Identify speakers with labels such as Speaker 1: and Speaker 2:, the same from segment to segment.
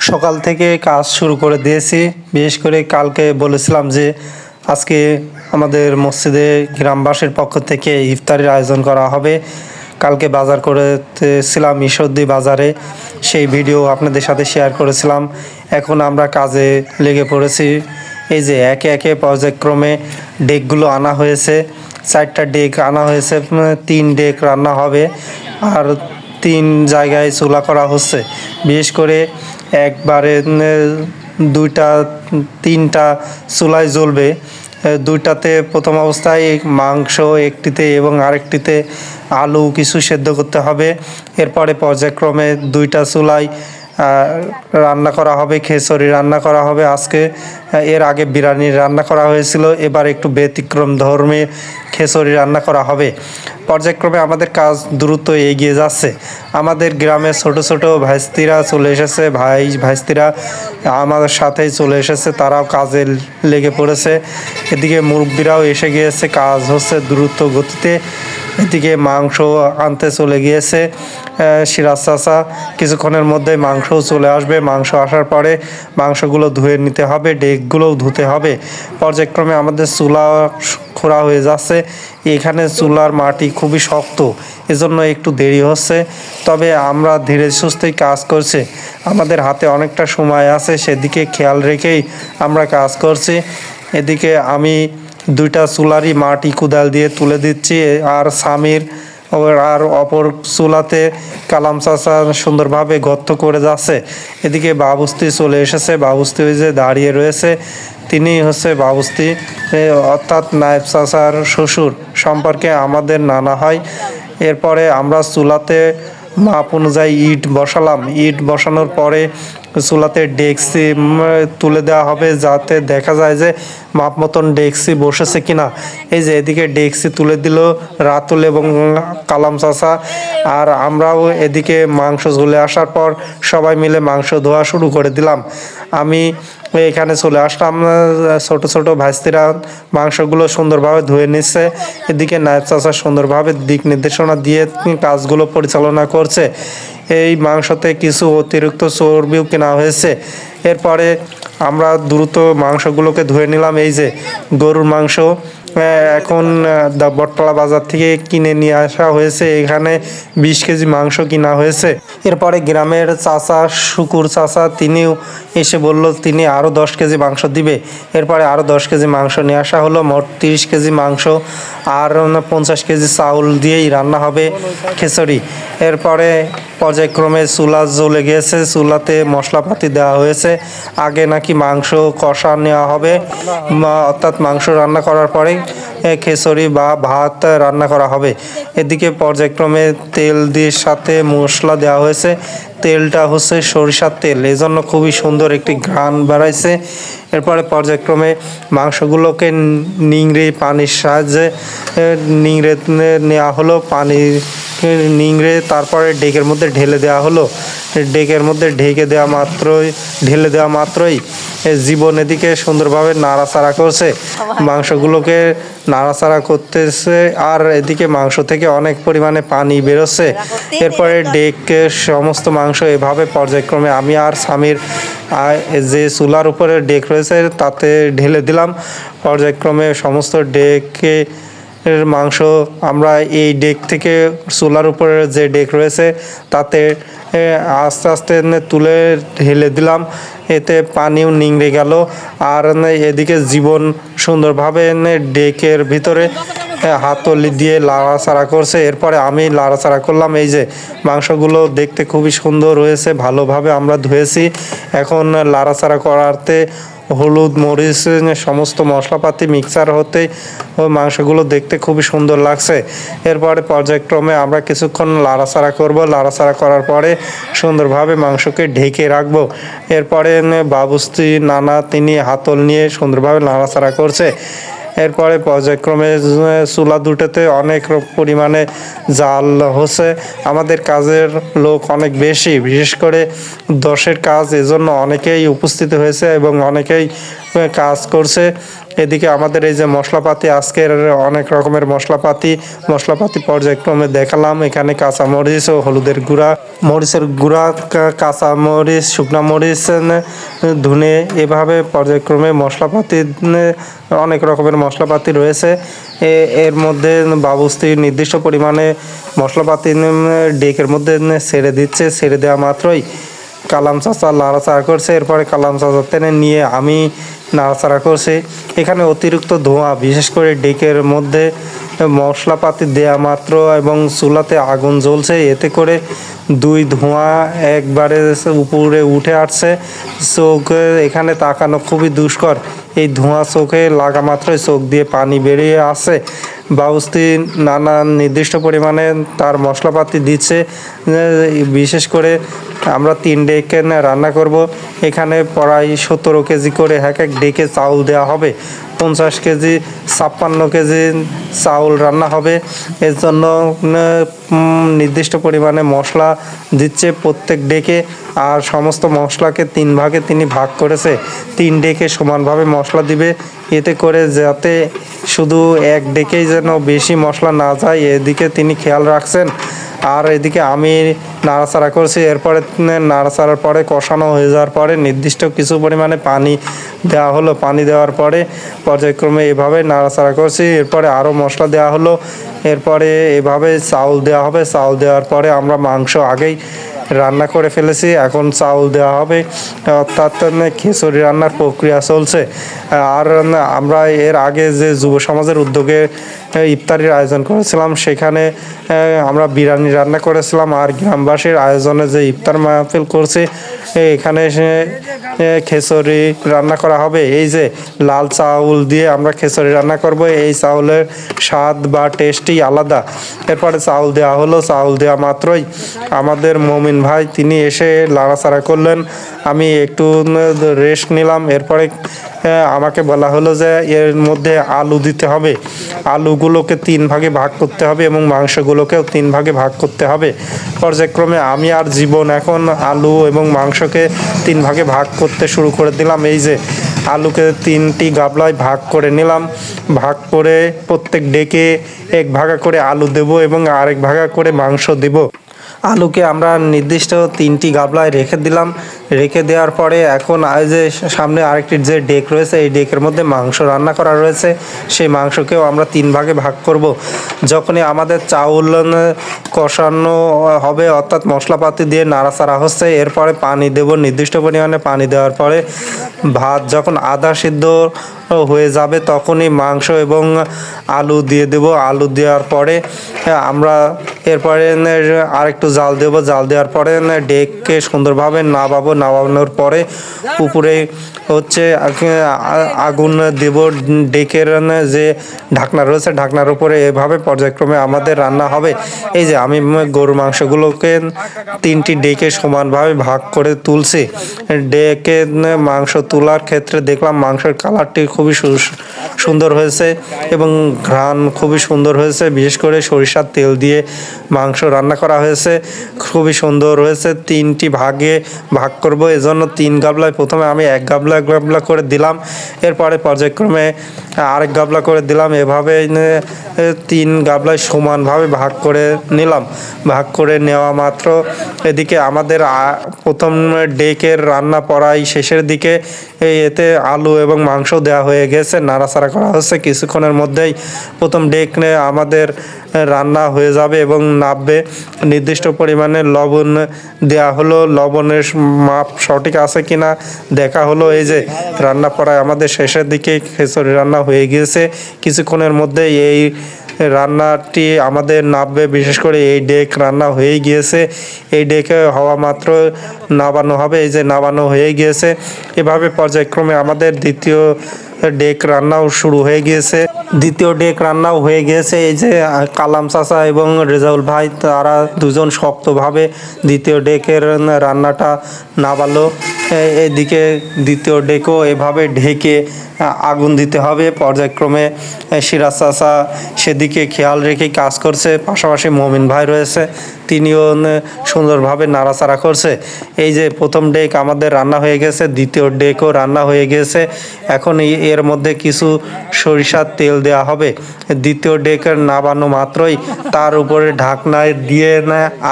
Speaker 1: সকাল থেকে কাজ শুরু করে দিয়েছি। বিশেষ করে কালকে বলেছিলাম যে আজকে আমাদের মসজিদে গ্রামবাসীর পক্ষ থেকে ইফতারের আয়োজন করা হবে। কালকে বাজার করেছিলাম ঈশ্বরদী বাজারে, সেই ভিডিও আপনাদের সাথে শেয়ার করেছিলাম। এখন আমরা কাজে লেগে পড়েছি। এই যে একে একে পর্যায়ক্রমে ডেকগুলো আনা হয়েছে। 4টা ডেক আনা হয়েছে, 3 ডেক রান্না হবে আর 3 জায়গায় চুলা করা হচ্ছে। বিশেষ করে একবারে 2টা 3টা চুলায় জ্বলবে। 2টাতে প্রথম অবস্থায় মাংস একটিতে এবং আরেকটিতে আলু কিছু সেদ্ধ করতে হবে। এরপরে পর্যায়ক্রমে 2টা চুলায় রান্না করা হবে, খিচুড়ি রান্না করা হবে আজকে। এর আগে বিরিয়ানি রান্না করা হয়েছিল, এবার একটু ব্যতিক্রম ধর্মে খিচুড়ি রান্না করা হবে। পর্যায়ক্রমে আমাদের কাজ দ্রুত এগিয়ে যাচ্ছে। আমাদের গ্রামে ছোট ছোট ভাইস্তিরা চলে এসেছে, ভাইস্তিরা আমাদের সাথেই চলে এসেছে, তারাও কাজে লেগে পড়েছে। এদিকে মুরব্বীরাও এসে গিয়েছে, কাজ হচ্ছে দ্রুত গতিতে। এদিকে মাংস আনতে চলে গিয়েছে সিরাজ চাচা, কিছুক্ষণের মধ্যে মাংসও চলে আসবে। মাংস আসার পরে মাংসগুলো ধুয়ে নিতে হবে, ডেকগুলোও ধুতে হবে। পর্যায়ক্রমে আমাদের চুলা খোঁড়া হয়ে যাচ্ছে। এখানে চুলার মাটি খুবই শক্ত, এজন্য একটু দেরি হচ্ছে। তবে আমরা ধীরে সুস্থেই কাজ করছি, আমাদের হাতে অনেকটা সময় আছে, সেদিকে খেয়াল রেখেই আমরা কাজ করছি। এদিকে আমি 2টা চুলারই মাটি কোদাল দিয়ে তুলে দিচ্ছি, আর সামির আর অপর চুলাতে কালাম চাচা সুন্দরভাবে গর্ত করে যাচ্ছে। এদিকে বাবুস্তি চলে এসেছে, বাবুস্তি ওই যে দাঁড়িয়ে রয়েছে, তিনি হচ্ছে বাবুস্তি, অর্থাৎ নায়েব চাচার শ্বশুর সম্পর্কে আমাদের নানা হয়। এরপরে আমরা চুলাতে মাপ অনুযায়ী ইট বসালাম। ইট বসানোর পরে চুলাতে ডেকসি তুলে দেওয়া হবে, যাতে দেখা যায় যে মাপ মতন ডেকসি বসেছে কিনা। এই যে এদিকে ডেকসি তুলে দিল রাতুল এবং কালাম চাচা, আর আমরাও এদিকে মাংস ঝুলে আসার পর সবাই মিলে মাংস ধোয়া শুরু করে দিলাম। আমি এখানে চলে আসলাম, ছোট ছোট ভাইস্তিরা মাংসগুলো সুন্দরভাবে ধুয়ে নিচ্ছে। এদিকে নায়েব চাচা সুন্দরভাবে দিক নির্দেশনা দিয়ে কাজগুলো পরিচালনা করছে। এই মাংসতে কিছু অতিরিক্ত চর্বিও কেনা হয়েছে। এরপরে আমরা দ্রুত মাংসগুলোকে ধুয়ে নিলাম। এই যে গরুর মাংস এখন বটতলা বাজার থেকে কিনে নিয়ে আসা হয়েছে, এখানে 20 কেজি মাংস কিনা হয়েছে। এরপরে গ্রামের চাচা শুকুর চাচা তিনিও এসে বলল তিনি আরও 10 কেজি মাংস দিবে। এরপরে আরও 10 কেজি মাংস নিয়ে আসা হলো, মোট 30 কেজি মাংস আর 50 কেজি চাউল দিয়েই রান্না হবে খিচুড়ি। এরপরে পর্যায়ক্রমে চুলা জ্বলে গিয়েছে, চুলাতে মশলাপাতি দেওয়া হয়েছে। আগে নাকি মাংস কষা নেওয়া হবে, অর্থাৎ মাংস রান্না করার পরে খিচুড়ি বা ভাত রান্না করা হবে। এদিকে পর্যায়ক্রমে তেল দিয়ে সাথে মশলা দেওয়া হয়েছে। তেলটা হচ্ছে সরিষার তেল, এজন্য খুবই সুন্দর একটি ঘ্রাণ বেড়াইছে। এরপরে পর্যায়ক্রমে মাংসগুলোকে নিংড়ে পানির সাহায্যে নিংড়ে নেওয়া হলো, পানি নিংড়ে তারপরে ডেকের মধ্যে ঢেলে দেওয়া হলো। ডেকের মধ্যে ঢেলে দেওয়া মাত্রই জীবন এদিকে সুন্দরভাবে নাড়াচাড়া করছে, মাংসগুলোকে নাড়াচাড়া করতেছে, আর এদিকে মাংস থেকে অনেক পরিমাণে পানি বেরোচ্ছে। এরপরে ডেকে সমস্ত মাংস এভাবে পর্যায়ক্রমে আমি আর স্বামীর যে চুলার উপরে ডেক রয়েছে তাতে ঢেলে দিলাম। পর্যায়ক্রমে সমস্ত ডেকে এর মাংস আমরা এই ডেক থেকে চুলার উপরে যে ডেক রয়েছে তাতে আস্তে আস্তে তুলে ঢেলে দিলাম। এতে পানিও নিংড়ে গেল, আর এদিকে জীবন সুন্দরভাবে ডেকের ভিতরে হাতলি দিয়ে লাড়াচাড়া করছে। এরপরে আমি লাড়াচাড়া করলাম। এই যে মাংসগুলো দেখতে খুবই সুন্দর হয়েছে, ভালোভাবে আমরা ধুয়েছি। এখন লাড়াচাড়া করাতে হলুদ মরিচ সমস্ত মশলাপাতি মিক্সার হতে মাংসগুলো দেখতে খুবই সুন্দর লাগছে। এরপরে পর্যায়ক্রমে আমরা কিছুক্ষণ লাড়াচাড়া করব, লাড়াচাড়া করার পরে সুন্দরভাবে মাংসকে ঢেকে রাখবো। এরপরে বাবুস্তি নানা তিনি হাতল নিয়ে সুন্দরভাবে নাড়াচাড়া করছে। এরপরে পর্যায়ক্রমে চুলা দুটোতে অনেক পরিমাণে জাল হচ্ছে। আমাদের কাজের লোক অনেক বেশি, বিশেষ করে 10-এর কাজ, এজন্য অনেকেই উপস্থিত হয়েছে এবং অনেকেই কাজ করছে। এদিকে আমাদের এই যে মশলাপাতি, আজকের অনেক রকমের মশলাপাতি পর্যায়ক্রমে দেখালাম। এখানে কাঁচামরিচ ও হলুদের গুঁড়া, মরিচের গুঁড়া, কাঁচামরিচ, শুকনা মরিচ, ধনে, এভাবে পর্যায়ক্রমে মশলাপাতি, অনেক রকমের মশলাপাতি রয়েছে। এর মধ্যে বাবুর্চি নির্দিষ্ট পরিমাণে মশলাপাতি ডেকের মধ্যে ছেড়ে দিচ্ছে। ছেড়ে দেওয়া মাত্রই কালাম চাচা নাড়াচাড়া করছে। এরপরে কালাম চাচা টেনে নিয়ে আমি নাড়াচাড়া করছি। এখানে অতিরিক্ত ধোঁয়া, বিশেষ করে ডেকের মধ্যে মশলাপাতি দেয়া মাত্র এবং চুলাতে আগুন জ্বলছে, এতে করে ধোঁয়া একবারে উপরে উঠে আসছে। চোখে এখানে তাকানো খুবই দুষ্কর। এই ধোঁয়া চোখে লাগা মাত্রই চোখ দিয়ে পানি বেরিয়ে আসে। বাবুর্চি নানান নির্দিষ্ট পরিমাণে তার মশলাপাতি দিচ্ছে। বিশেষ করে আমরা 3 ডেকে রান্না করব। এখানে প্রায় 17 কেজি করে এক ডেকে চাউল দেওয়া হবে। 50 কেজি 56 কেজি চাউল রান্না হবে। এর জন্য নির্দিষ্ট পরিমাণে মশলা দিচ্ছে প্রত্যেক ডেকে। আর সমস্ত মশলাকে 3 ভাগে তিনি ভাগ করেছে। 3 ডেকে সমানভাবে মশলা দিবে, এতে করে যাতে শুধু এক ডেকেই যেন বেশি মশলা না যায়, এদিকে তিনি খেয়াল রাখছেন। আর এদিকে আমি নাড়াচাড়া করছি। এরপরে নাড়াচাড়ার পরে কষানো হয়ে যাওয়ার পরে নির্দিষ্ট কিছু পরিমাণে পানি দেওয়া হলো। পানি দেওয়ার পরে পর্যায়ক্রমে এভাবে নাড়াচাড়া করছি। এরপরে আরও মশলা দেওয়া হলো। এরপরে এভাবে চাউল দেওয়া হবে। চাউল দেওয়ার পরে আমরা মাংস আগেই রান্না করে ফেলেছি, এখন চাউল দেওয়া হবে। অর্থাৎ খিচুড়ি রান্নার প্রক্রিয়া চলছে। আর আমরা এর আগে যে যুব সমাজের উদ্যোগে ইফতারির আয়োজন করেছিলাম, সেখানে আমরা বিরিয়ানি রান্না করেছিলাম। আর গ্রামবাসীর আয়োজনে যে ইফতার মাহফিল করছে, এখানে খিচুড়ি রান্না করা হবে। এই যে লাল চাউল দিয়ে আমরা খিচুড়ি রান্না করব, এই চাউলের স্বাদ বা টেস্টই আলাদা। এরপরে চাউল দেওয়া হলো। চাউল দেওয়া মাত্রই আমাদের মমিন ভাই তিনি এসে নাড়াচাড়া করলেন। আমি একটু রেস্ট নিলাম। এরপরে আমাকে বলা হলো যে এর মধ্যে আলু দিতে হবে। আলুগুলোকে 3 ভাগে ভাগ করতে হবে এবং মাংসগুলোকেও 3 ভাগে ভাগ করতে হবে। পর্যায়ক্রমে আমি আর জীবন এখন আলু এবং মাংসকে 3 ভাগে ভাগ করতে শুরু করে দিলাম। এই যে আলুকে 3টি গাবলায় ভাগ করে নিলাম। ভাগ করে প্রত্যেক ডেকে 1 ভাগা করে আলু দেব এবং আরেক ভাগা করে মাংস দেব। আলুকে আমরা নির্দিষ্ট 3টি গাবলায় রেখে দিলাম। রেখে দেওয়ার পরে এখন যে সামনে আরেকটি যে ডেক রয়েছে, এই ডেকের মধ্যে মাংস রান্না করা রয়েছে, সেই মাংসকেও আমরা 3 ভাগে ভাগ করব। যখনই আমাদের চাউল কষানো হবে, অর্থাৎ মশলাপাতি দিয়ে নাড়াচাড়া হচ্ছে, এরপরে পানি দেব। নির্দিষ্ট পরিমাণে পানি দেওয়ার পরে ভাত যখন আধা সিদ্ধ হয়ে যাবে, তখনই মাংস এবং আলু দিয়ে দেব। আলু দেওয়ার পরে আমরা এরপরে আরেকটু জাল দেব। জাল দেওয়ার পরে ডেককে সুন্দরভাবে নামানোর পরে উপরে হচ্ছে আগুন দেব। ডেকের যে ঢাকনা রয়েছে, ঢাকনার উপরে এভাবে পর্যায়ক্রমে আমাদের রান্না হবে। এই যে আমি গরুর মাংসগুলোকে 3টি ডেকে সমানভাবে ভাগ করে তুলছি। ডেকে মাংস তোলার ক্ষেত্রে দেখলাম মাংসের কালারটি খুবই সুন্দর হয়েছে এবং ঘ্রাণ খুবই সুন্দর হয়েছে। বিশেষ করে সরিষার তেল দিয়ে মাংস রান্না করা হয়েছে, খুবই সুন্দর হয়েছে। 3টি ভাগে ভাগ করব, এজন্য 3 গাবলায় প্রথমে আমি 1 গাবলা করে দিলাম। এরপরে পর্যায়ক্রমে আরেক গাবলা করে দিলাম। এভাবে 3 গাবলায় সমানভাবে ভাগ করে নিলাম। ভাগ করে নেওয়া মাত্র এদিকে আমাদের প্রথম ডেকের রান্না প্রায় শেষের দিকে। এতে আলু এবং মাংস দেওয়া হয়ে গেছে, নাড়াচাড়া করা হচ্ছে। কিছুক্ষণের মধ্যেই প্রথম ডেক আমাদের রান্না হয়ে যাবে এবং নাববে। নির্দিষ্ট পরিমাণে লবণ দেওয়া হলো। লবণের মাপ সঠিক আছে কিনা দেখা হলো। এই যে রান্না প্রায় আমাদের শেষের দিকে খিচুড়ি রান্না হয়ে গিয়েছে। কিছুক্ষণের মধ্যে এই রান্নাটি আমাদের নাববে। বিশেষ করে এই ডেক রান্না হয়ে গিয়েছে। এই ডেকে হওয়া মাত্র নাবানো হবে। এই যে নাবানো হয়ে গিয়েছে। এভাবে পর্যায়ক্রমে আমাদের দ্বিতীয় ডেক রান্নাও শুরু হয়ে গিয়েছে। দ্বিতীয় ডেক রান্নাও হয়ে গিয়েছে। এই যে কালাম চাচা এবং রেজাউল ভাই, তারা দুজন শক্তভাবে দ্বিতীয় ডেকের রান্নাটা নাবালো। এদিকে দ্বিতীয় ডেকও এভাবে ঢেকে আগুন দিতে হবে। পর্যায়ক্রমে সিরাজ চাচা সেদিকে খেয়াল রেখে কাজ করছে, পাশাপাশি মমিন ভাই রয়েছে, তিনিও সুন্দরভাবে নাড়াচাড়া করছে। এই যে প্রথম ডেক আমাদের রান্না হয়ে গেছে, দ্বিতীয় ডেকও রান্না হয়ে গেছে। এখন এর মধ্যে কিছু সরিষার তেল দেওয়া হবে। দ্বিতীয় ডেকের নাবানো মাত্রই তার উপরে ঢাকনা দিয়ে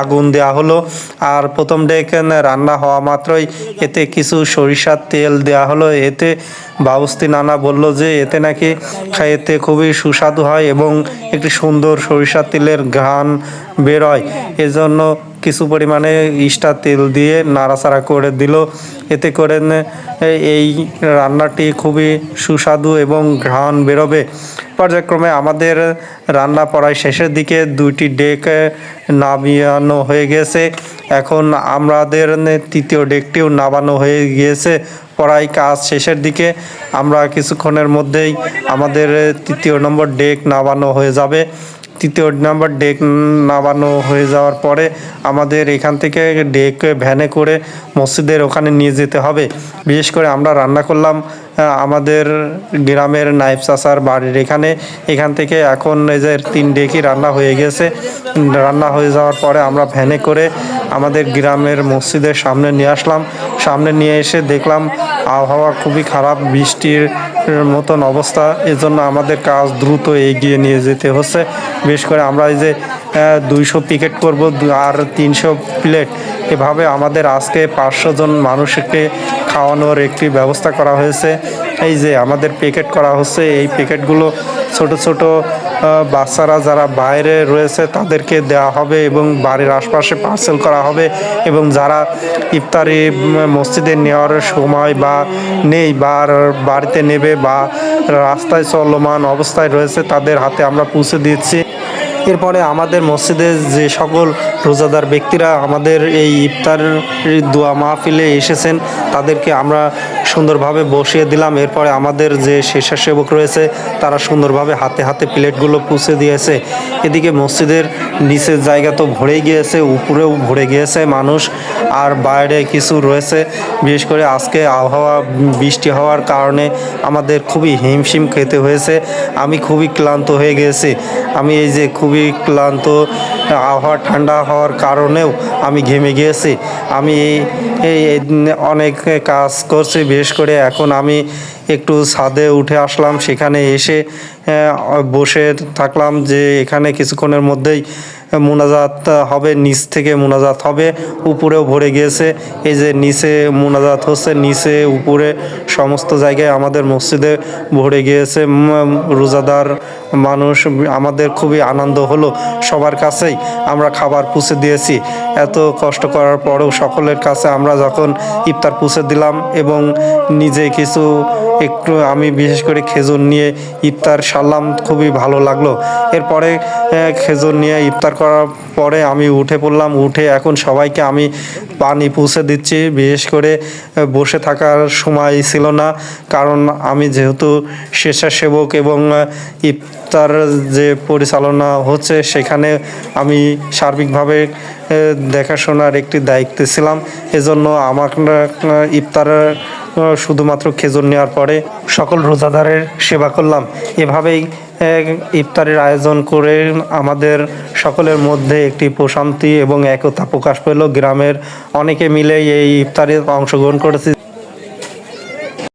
Speaker 1: আগুন দেওয়া হলো। আর প্রথম ডেক রান্না হওয়া মাত্রই এতে কিছু সরিষার তেল দেওয়া হলো। এতে বাবুস্তি নানা বলল যে এতে নাকি খাইতে খুবই সুস্বাদু হয় এবং একটি সুন্দর সরিষার তেলের ঘ্রাণ বেরোয়। এজন্য কিছু পরিমাণে ইস্টা তেল দিয়ে নাড়াচাড়া করে দিল। এতে করে এই রান্নাটি খুবই সুস্বাদু এবং ঘ্রাণ বেরোবে। পর্যায়ক্রমে আমাদের রান্না প্রায় শেষের দিকে, 2টি ডেক নামিয়ানো হয়ে গেছে। এখন আমাদের তৃতীয় ডেকটিও নামানো হয়ে গিয়েছে। প্রায় কাজ শেষের দিকে, আমরা কিছুক্ষণের মধ্যেই আমাদের 3 নম্বর ডেক নামানো হয়ে যাবে। 3 নম্বর ডেক নামানো হয়ে যাওয়ার পরে আমাদের এখান থেকে ডেক ভ্যানে করে মসজিদের ওখানে নিয়ে যেতে হবে। বিশেষ করে আমরা রান্না করলাম আমাদের গ্রামের নায়েব চাচার বাড়ির এখান থেকে। এখন এই যে 3 ডেকই রান্না হয়ে গেছে। রান্না হয়ে যাওয়ার পরে আমরা ভ্যানে করে আমাদের গ্রামের মসজিদের সামনে নিয়ে আসলাম। সামনে নিয়ে এসে দেখলাম আবহাওয়া খুবই খারাপ, বৃষ্টির মতন অবস্থা। এজন্য আমাদের কাজ দ্রুত এগিয়ে নিয়ে যেতে হচ্ছে। বিশেষ করে আমরা এই যে 200 পিকেট করব আর 300 প্লেট, এভাবে আমাদের আজকে 500 জন মানুষকে খাওয়ানোর একটি ব্যবস্থা করা হয়েছে। এই যে আমাদের প্যাকেট করা হচ্ছে, এই প্যাকেটগুলো ছোট ছোট বাচ্চারা যারা বাইরে রয়েছে তাদেরকে দেওয়া হবে এবং বাড়ির আশপাশে পার্সেল করা হবে। এবং যারা ইফতারি মসজিদে নেওয়ার সময় বা নেই বা বাড়িতে নেবে বা রাস্তায় চলমান অবস্থায় রয়েছে তাদের হাতে আমরা পৌঁছে দিচ্ছি। এরপরে আমাদের মসজিদে যে সকল রোজাদার ব্যক্তিরা আমাদের এই ইফতার দোয়া মাহফিলে এসেছেন তাদেরকে আমরা সুন্দরভাবে বসিয়ে দিলাম। এরপরে আমাদের যে স্বেচ্ছাসেবক রয়েছে তারা সুন্দরভাবে হাতে হাতে প্লেটগুলো পৌঁছে দিয়েছে। এদিকে মসজিদের নিচের জায়গা তো ভরেই গিয়েছে, উপরেও ভরে গিয়েছে মানুষ, আর বাইরে কিছু রয়েছে। বিশেষ করে আজকে আবহাওয়া বৃষ্টি হওয়ার কারণে আমাদের খুবই হিমশিম খেতে হয়েছে। আমি খুবই ক্লান্ত হয়ে গিয়েছি। আমি এই যে খুবই ক্লান্ত, আবহাওয়া ঠান্ডা হওয়ার কারণেও আমি ঘেমে গিয়েছি। আমি এই অনেক কাজ করছি। বিশেষ করে এখন আমি একটু ছাদে উঠে আসলাম, সেখানে এসে বসে থাকলাম যে এখানে কিছুক্ষণের মধ্যেই মোনাজাত হবে, নিচ থেকে মোনাজাত হবে। উপরেও ভরে গিয়েছে, এই যে নিচে মোনাজাত হচ্ছে, নিচে উপরে সমস্ত জায়গায় আমাদের মসজিদে ভরে গিয়েছে রোজাদার মানুষ। আমাদের খুবই আনন্দ হলো, সবার কাছেই আমরা খাবার পৌঁছে দিয়েছি। এত কষ্ট করার পরেও সকলের কাছে আমরা যখন ইফতার পৌঁছে দিলাম এবং নিজে কিছু একটু আমি বিশেষ করে খেজুর নিয়ে ইফতার সারলাম, খুবই ভালো লাগলো। এরপরে খেজুর নিয়ে ইফতার করার পরে আমি উঠে পড়লাম। উঠে এখন সবাইকে আমি পানি পৌঁছে দিচ্ছি। বিশেষ করে বসে থাকার সময় ছিল না, কারণ আমি যেহেতু স্বেচ্ছাসেবক এবং ইফতার যে পরিচালনা হচ্ছে সেখানে আমি সার্বিকভাবে দেখাশোনার একটি দায়িত্বে ছিলাম। এজন্য আমার ইফতার শুধুমাত্র খেজুর নেওয়ার পরে সকল রোজাদারের সেবা করলাম। এভাবেই ইফতারের আয়োজন করে আমাদের সকলের মধ্যে একটি প্রশান্তি এবং একতা প্রকাশ পেল। গ্রামের অনেকে মিলে এই ইফতারে অংশগ্রহণ করেছে।